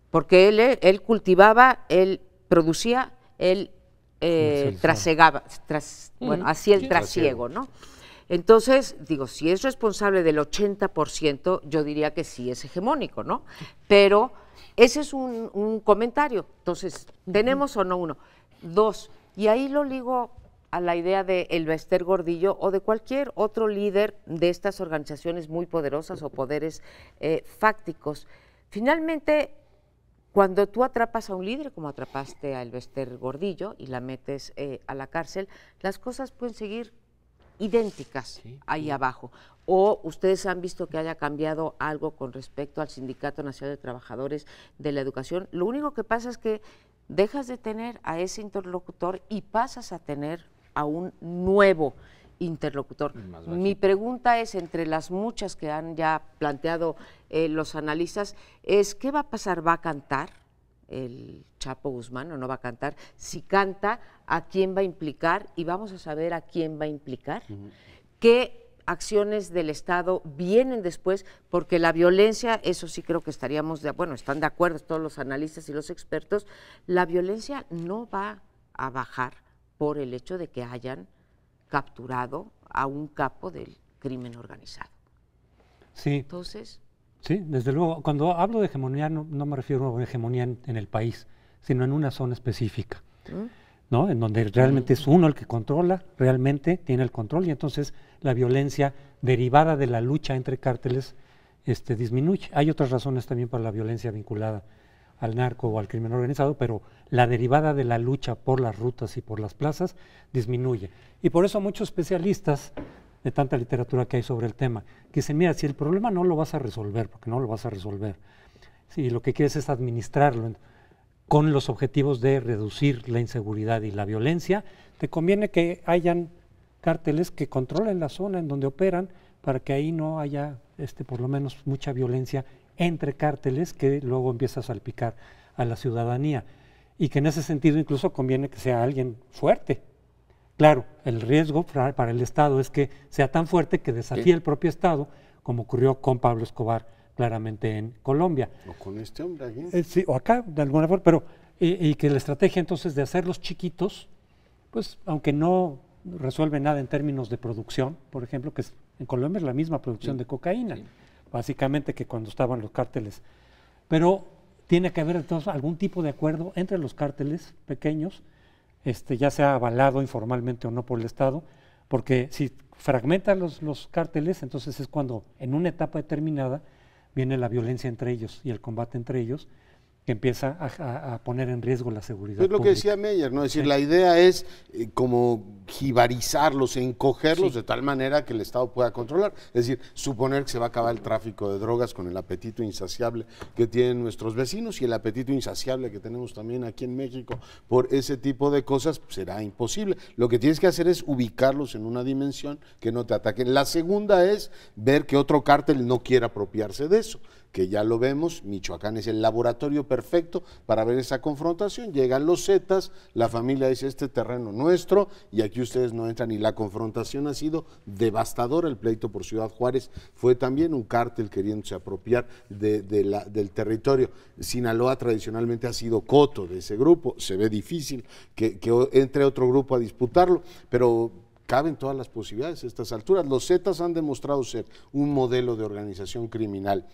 porque él cultivaba, él producía, él trasegaba, bueno, hacía el trasiego, ¿no? Entonces, digo, si es responsable del 80%, yo diría que sí es hegemónico, ¿no? Pero ese es un comentario. Entonces, ¿tenemos o no uno? Dos, y ahí lo ligo a la idea de Elbester Gordillo o de cualquier otro líder de estas organizaciones muy poderosas o poderes fácticos. Finalmente, cuando tú atrapas a un líder, como atrapaste a Elbester Gordillo y la metes a la cárcel, las cosas pueden seguir idénticas ahí abajo. O ustedes han visto que haya cambiado algo con respecto al Sindicato Nacional de Trabajadores de la Educación. Lo único que pasa es que dejas de tener a ese interlocutor y pasas a tener a un nuevo interlocutor. Mi pregunta es, entre las muchas que han ya planteado los analistas, es ¿qué va a pasar? ¿Va a cantar el Chapo Guzmán o no va a cantar? Si canta, ¿a quién va a implicar? Y vamos a saber a quién va a implicar. ¿Qué acciones del Estado vienen después? Porque la violencia, eso sí creo que estaríamos, bueno, están de acuerdo todos los analistas y los expertos, la violencia no va a bajar por el hecho de que hayan capturado a un capo del crimen organizado. Sí. Entonces... Sí, desde luego. Cuando hablo de hegemonía no me refiero a hegemonía en el país, sino en una zona específica, ¿no? En donde realmente es uno el que controla, realmente tiene el control, y entonces la violencia derivada de la lucha entre cárteles disminuye. Hay otras razones también para la violencia vinculada al narco o al crimen organizado, pero la derivada de la lucha por las rutas y por las plazas disminuye. Y por eso muchos especialistas de tanta literatura que hay sobre el tema, que dicen, mira, si el problema no lo vas a resolver, porque no lo vas a resolver, si lo que quieres es administrarlo con los objetivos de reducir la inseguridad y la violencia, te conviene que hayan cárteles que controlen la zona en donde operan, para que ahí no haya por lo menos mucha violencia entre cárteles que luego empieza a salpicar a la ciudadanía, y que en ese sentido incluso conviene que sea alguien fuerte. Claro, el riesgo para el Estado es que sea tan fuerte que desafíe el propio Estado, como ocurrió con Pablo Escobar claramente en Colombia. O con este hombre aquí. Sí, o acá, de alguna forma, pero y que la estrategia entonces de hacerlos chiquitos, pues aunque no resuelve nada en términos de producción, por ejemplo, que en Colombia es la misma producción de cocaína, básicamente, que cuando estaban los cárteles. Pero tiene que haber entonces algún tipo de acuerdo entre los cárteles pequeños, ya sea avalado informalmente o no por el Estado, porque si fragmentan los cárteles, entonces es cuando en una etapa determinada viene la violencia entre ellos y el combate entre ellos, que empieza a poner en riesgo la seguridad Es lo pública. que decía Meyer, ¿no? Es decir, la idea es como jibarizarlos, encogerlos de tal manera que el Estado pueda controlar. Es decir, suponer que se va a acabar el tráfico de drogas con el apetito insaciable que tienen nuestros vecinos, y el apetito insaciable que tenemos también aquí en México por ese tipo de cosas, será imposible. Lo que tienes que hacer es ubicarlos en una dimensión que no te ataquen. La segunda es ver que otro cártel no quiera apropiarse de eso, que ya lo vemos. Michoacán es el laboratorio perfecto para ver esa confrontación. Llegan los Zetas, la familia dice, este terreno nuestro, y aquí ustedes no entran, y la confrontación ha sido devastadora. El pleito por Ciudad Juárez fue también un cártel queriéndose apropiar del territorio. Sinaloa tradicionalmente ha sido coto de ese grupo, se ve difícil que entre otro grupo a disputarlo, pero caben todas las posibilidades a estas alturas. Los Zetas han demostrado ser un modelo de organización criminal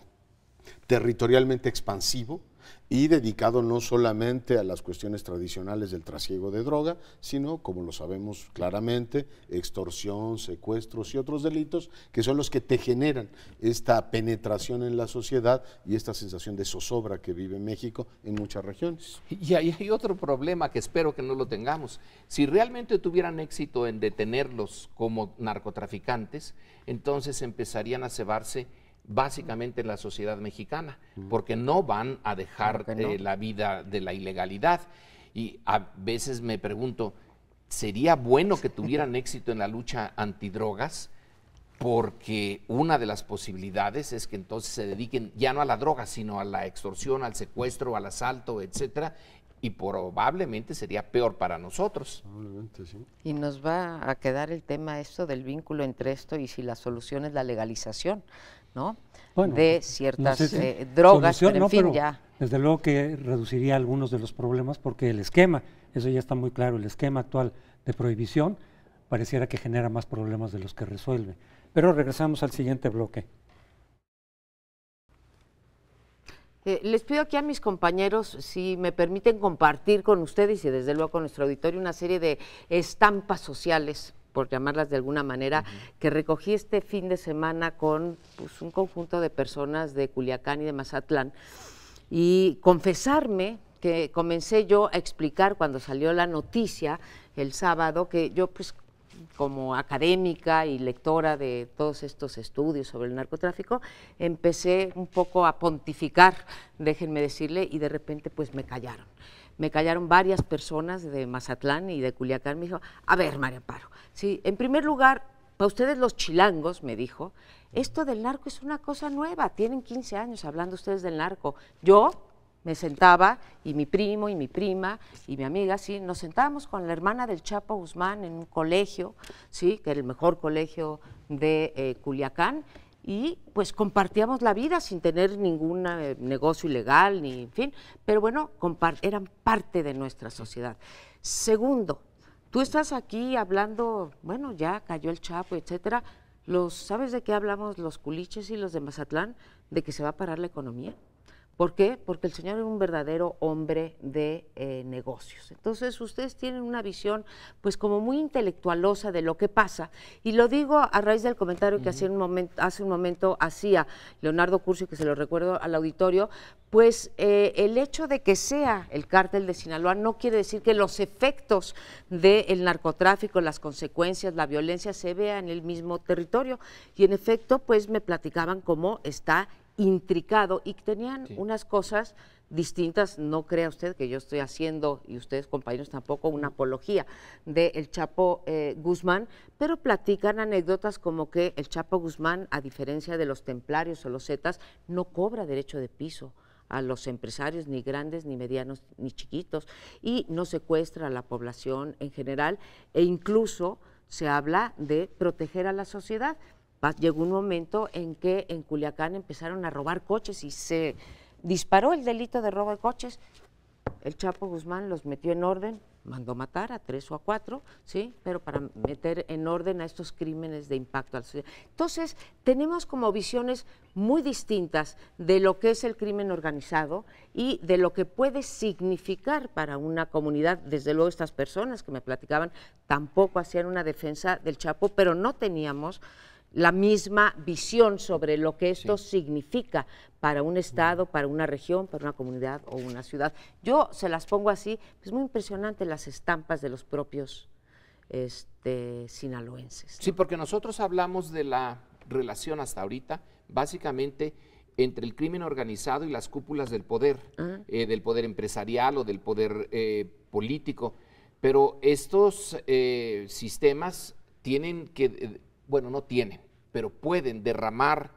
territorialmente expansivo y dedicado no solamente a las cuestiones tradicionales del trasiego de droga, sino, como lo sabemos claramente, extorsión, secuestros y otros delitos, que son los que te generan esta penetración en la sociedad y esta sensación de zozobra que vive México en muchas regiones. Y ahí hay otro problema que espero que no lo tengamos. Si realmente tuvieran éxito en detenerlos como narcotraficantes, entonces empezarían a cebarse básicamente en la sociedad mexicana, porque no van a dejar la vida de la ilegalidad. Y a veces me pregunto, ¿sería bueno que tuvieran éxito en la lucha antidrogas? porque una de las posibilidades es que entonces se dediquen ya no a la droga, sino a la extorsión, al secuestro, al asalto, etcétera, y probablemente sería peor para nosotros. Probablemente, sí. Y nos va a quedar el tema esto del vínculo entre esto y si la solución es la legalización, ¿no? Bueno, de no ciertas sé si drogas, solución, pero en no, fin, pero ya. desde luego que reduciría algunos de los problemas porque el esquema, eso ya está muy claro, el esquema actual de prohibición pareciera que genera más problemas de los que resuelve. Pero regresamos al siguiente bloque. Les pido aquí a mis compañeros si me permiten compartir con ustedes y desde luego con nuestro auditorio una serie de estampas sociales, por llamarlas de alguna manera, que recogí este fin de semana con pues, un conjunto de personas de Culiacán y de Mazatlán. Y confesarme que comencé yo a explicar cuando salió la noticia el sábado que yo pues como académica y lectora de todos estos estudios sobre el narcotráfico, empecé un poco a pontificar, déjenme decirle, y de repente pues me callaron. Me callaron varias personas de Mazatlán y de Culiacán. Me dijo, a ver, María Amparo, sí, en primer lugar, para ustedes los chilangos, me dijo, esto del narco es una cosa nueva, tienen 15 años hablando ustedes del narco. Yo me sentaba, y mi primo, y mi prima, y mi amiga, sí, nos sentábamos con la hermana del Chapo Guzmán en un colegio, sí, que era el mejor colegio de Culiacán, y pues compartíamos la vida sin tener ningún negocio ilegal, ni en fin, pero bueno, eran parte de nuestra sociedad. Segundo, tú estás aquí hablando, bueno, ya cayó el Chapo, etcétera, ¿sabes de qué hablamos los culiches y los de Mazatlán? De que se va a parar la economía. ¿Por qué? Porque el señor era un verdadero hombre de negocios. Entonces, ustedes tienen una visión, pues, como muy intelectualosa de lo que pasa. Y lo digo a raíz del comentario que hace un momento hacía Leonardo Curcio, que se lo recuerdo al auditorio, pues el hecho de que sea el cártel de Sinaloa no quiere decir que los efectos del narcotráfico, las consecuencias, la violencia se vean en el mismo territorio. Y en efecto, pues me platicaban cómo está intricado y tenían unas cosas distintas. No crea usted que yo estoy haciendo, y ustedes compañeros tampoco, una apología del Chapo Guzmán, pero platican anécdotas como que el Chapo Guzmán, a diferencia de los templarios o los zetas, no cobra derecho de piso a los empresarios, ni grandes, ni medianos, ni chiquitos, y no secuestra a la población en general, e incluso se habla de proteger a la sociedad. Llegó un momento en que en Culiacán empezaron a robar coches y se disparó el delito de robo de coches. El Chapo Guzmán los metió en orden, mandó matar a 3 o a 4, ¿sí? Pero para meter en orden a estos crímenes de impacto a la sociedad. Entonces, tenemos como visiones muy distintas de lo que es el crimen organizado y de lo que puede significar para una comunidad. Desde luego, estas personas que me platicaban tampoco hacían una defensa del Chapo, pero no teníamos la misma visión sobre lo que esto significa para un estado, para una región, para una comunidad o una ciudad. Yo se las pongo así, es muy impresionante las estampas de los propios sinaloenses, ¿no? Sí, porque nosotros hablamos de la relación hasta ahorita, básicamente entre el crimen organizado y las cúpulas del poder empresarial o del poder político, pero estos sistemas tienen que... bueno, no tienen, pero pueden derramar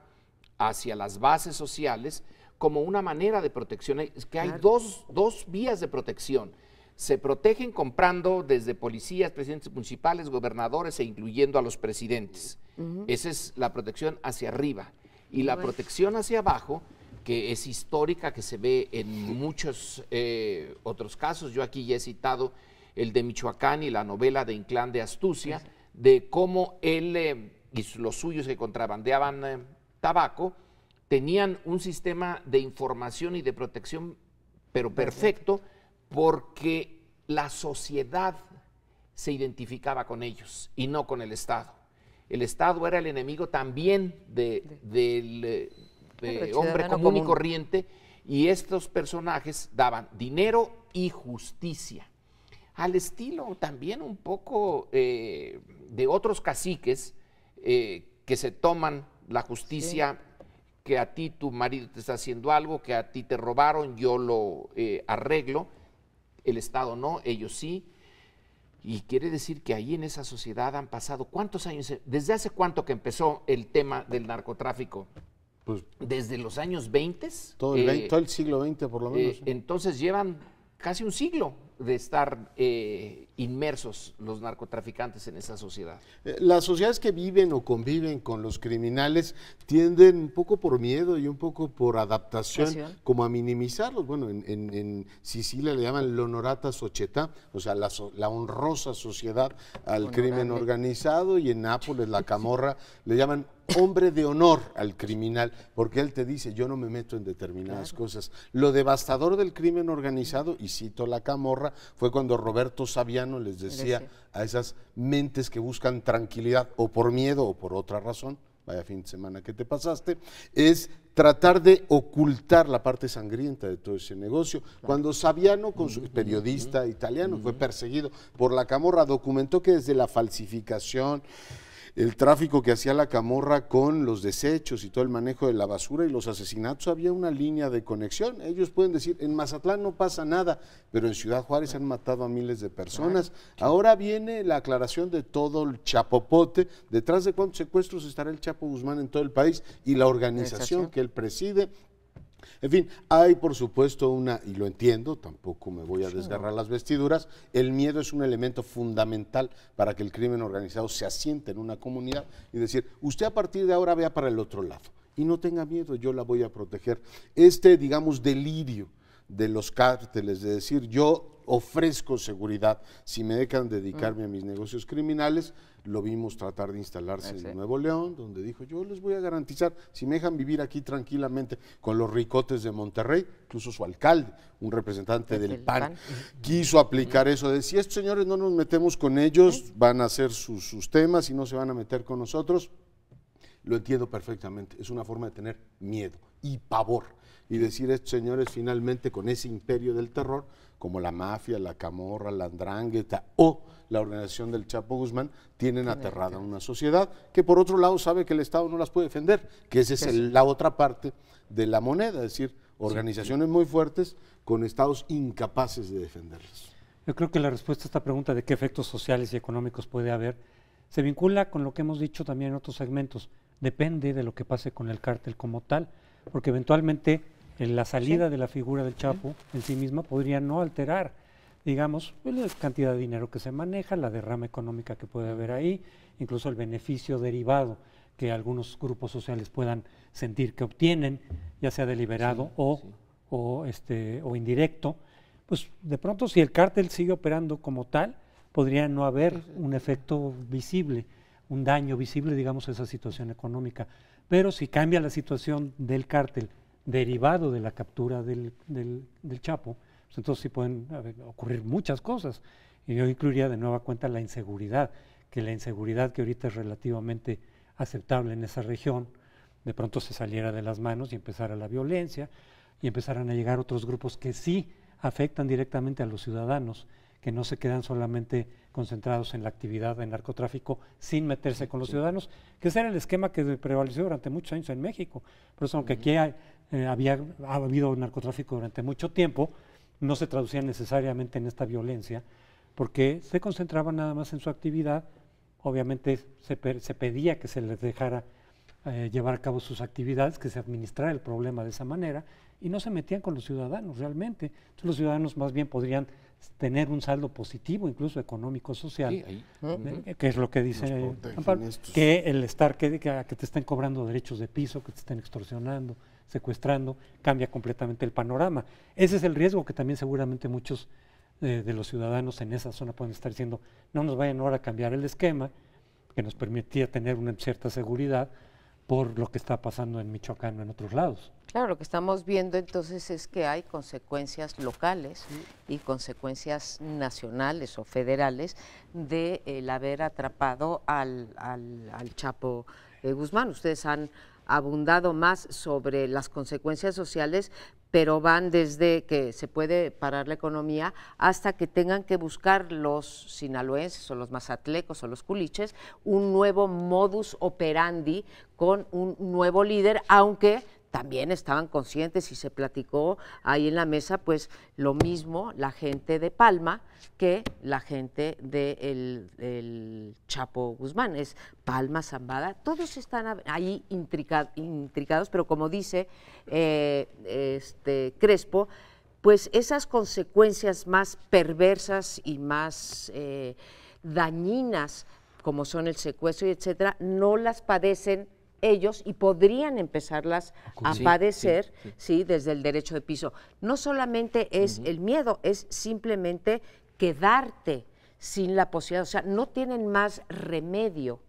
hacia las bases sociales como una manera de protección. Es que hay dos vías de protección. Se protegen comprando desde policías, presidentes municipales, gobernadores e incluyendo a los presidentes. Esa es la protección hacia arriba. Y la protección hacia abajo, que es histórica, que se ve en muchos otros casos. Yo aquí ya he citado el de Michoacán y la novela de Inclán de Astucia, de cómo él y los suyos que contrabandeaban tabaco tenían un sistema de información y de protección, pero perfecto, porque la sociedad se identificaba con ellos y no con el Estado. El Estado era el enemigo también del hombre común y corriente, y estos personajes daban dinero y justicia. Al estilo también un poco de otros caciques que se toman la justicia, que a ti tu marido te está haciendo algo, que a ti te robaron, yo lo arreglo, el Estado no, ellos sí. Y quiere decir que ahí en esa sociedad han pasado, ¿cuántos años? ¿Desde hace cuánto que empezó el tema del narcotráfico? Pues, ¿Desde los años 20? todo el siglo XX por lo menos. Entonces llevan casi un siglo de estar inmersos los narcotraficantes en esa sociedad. Las sociedades que viven o conviven con los criminales tienden un poco por miedo y un poco por adaptación como a minimizarlos. Bueno, en Sicilia le llaman l'onorata società, o sea, la honrosa sociedad al crimen organizado, y en Nápoles la camorra le llaman hombre de honor al criminal, porque él te dice, yo no me meto en determinadas cosas. Lo devastador del crimen organizado, y cito la camorra, fue cuando Roberto Saviano les decía a esas mentes que buscan tranquilidad, o por miedo o por otra razón, vaya fin de semana que te pasaste, es tratar de ocultar la parte sangrienta de todo ese negocio. Cuando Saviano, con su periodista italiano, fue perseguido por la camorra, documentó que desde la falsificación, el tráfico que hacía la camorra con los desechos y todo el manejo de la basura y los asesinatos, había una línea de conexión. Ellos pueden decir, en Mazatlán no pasa nada, pero en Ciudad Juárez han matado a miles de personas. Ahora viene la aclaración de todo el chapopote, detrás de cuántos secuestros estará el Chapo Guzmán en todo el país y la organización que él preside. En fin, hay por supuesto y lo entiendo, tampoco me voy a desgarrar las vestiduras, el miedo es un elemento fundamental para que el crimen organizado se asiente en una comunidad y decir, usted a partir de ahora vea para el otro lado y no tenga miedo, yo la voy a proteger. Digamos, delirio de los cárteles de decir, yo ofrezco seguridad si me dejan dedicarme a mis negocios criminales. Lo vimos tratar de instalarse en Nuevo León, donde dijo, yo les voy a garantizar, si me dejan vivir aquí tranquilamente con los ricotes de Monterrey, incluso su alcalde, un representante del PAN, quiso aplicar eso de, si estos señores no nos metemos con ellos, van a hacer sus temas y no se van a meter con nosotros. Lo entiendo perfectamente, es una forma de tener miedo y pavor, y decir, estos señores finalmente con ese imperio del terror, como la mafia, la camorra, la andrangheta o la organización del Chapo Guzmán, tienen aterrada a una sociedad que por otro lado sabe que el Estado no las puede defender, que esa es la otra parte de la moneda, es decir, organizaciones muy fuertes con estados incapaces de defenderlas. Yo creo que la respuesta a esta pregunta de qué efectos sociales y económicos puede haber se vincula con lo que hemos dicho también en otros segmentos. Depende de lo que pase con el cártel como tal, porque eventualmente la salida de la figura del Chapo en sí misma podría no alterar, digamos, la cantidad de dinero que se maneja, la derrama económica que puede haber ahí, incluso el beneficio derivado que algunos grupos sociales puedan sentir que obtienen, ya sea deliberado o indirecto. Pues de pronto, si el cártel sigue operando como tal, podría no haber un efecto visible, un daño visible, digamos, a esa situación económica. Pero si cambia la situación del cártel derivado de la captura del Chapo, pues entonces sí pueden ocurrir muchas cosas. Y yo incluiría de nueva cuenta la inseguridad, que ahorita es relativamente aceptable en esa región, de pronto se saliera de las manos y empezara la violencia y empezaran a llegar otros grupos que sí afectan directamente a los ciudadanos, que no se quedan solamente concentrados en la actividad de narcotráfico sin meterse con los ciudadanos, que ese era el esquema que prevaleció durante muchos años en México. Por eso, aunque aquí ha habido narcotráfico durante mucho tiempo, no se traducía necesariamente en esta violencia, porque se concentraban nada más en su actividad. Obviamente se pedía que se les dejara llevar a cabo sus actividades, que se administrara el problema de esa manera, y no se metían con los ciudadanos realmente. Entonces los ciudadanos más bien podrían tener un saldo positivo, incluso económico, social, que es lo que dice Amparo, que el estar, que te estén cobrando derechos de piso, que te estén extorsionando, secuestrando, cambia completamente el panorama. Ese es el riesgo que también seguramente muchos de los ciudadanos en esa zona pueden estar diciendo, no nos vayan ahora a cambiar el esquema, que nos permitía tener una cierta seguridad por lo que está pasando en Michoacán o en otros lados. Claro, lo que estamos viendo entonces es que hay consecuencias locales y consecuencias nacionales o federales de el haber atrapado al Chapo Guzmán. Ustedes han abundado más sobre las consecuencias sociales, pero van desde que se puede parar la economía hasta que tengan que buscar los sinaloenses o los mazatlecos o los culiches un nuevo modus operandi con un nuevo líder, aunque también estaban conscientes y se platicó ahí en la mesa, pues lo mismo la gente de Palma que la gente del Chapo Guzmán. Es Palma, Zambada, todos están ahí intricados, pero como dice Crespo, pues esas consecuencias más perversas y más dañinas, como son el secuestro y etcétera, no las padecen ellos y podrían empezarlas a padecer sí, desde el derecho de piso. No solamente es el miedo, es simplemente quedarte sin la posibilidad, o sea, no tienen más remedio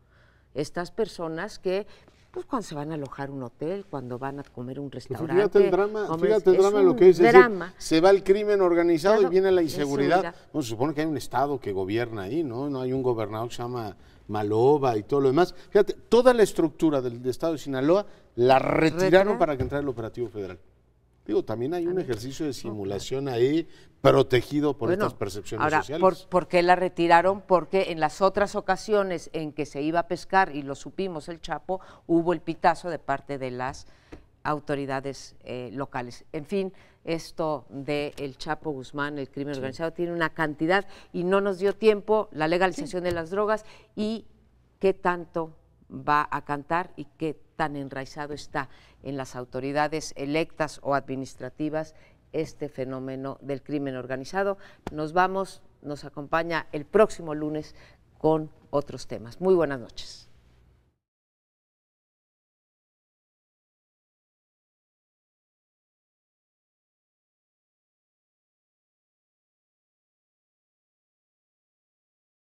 estas personas que pues cuando se van a alojar un hotel, cuando van a comer un restaurante. Fíjate el drama, de lo que es decir, se va el crimen organizado y viene la inseguridad. Bueno, se supone que hay un Estado que gobierna ahí, ¿no? No hay un gobernador que se llama Maloba y todo lo demás. Fíjate, toda la estructura del Estado de Sinaloa la retiraron para que entrara el operativo federal. Digo, también hay un ejercicio de simulación ahí protegido por estas percepciones sociales. ¿Por qué la retiraron? Porque en las otras ocasiones en que se iba a pescar, y lo supimos el Chapo, hubo el pitazo de parte de las autoridades locales. En fin, esto del Chapo Guzmán, el crimen organizado, tiene una cantidad y no nos dio tiempo, la legalización de las drogas y qué tanto va a cantar y qué tan enraizado está en las autoridades electas o administrativas este fenómeno del crimen organizado. Nos vamos, nos acompaña el próximo lunes con otros temas. Muy buenas noches.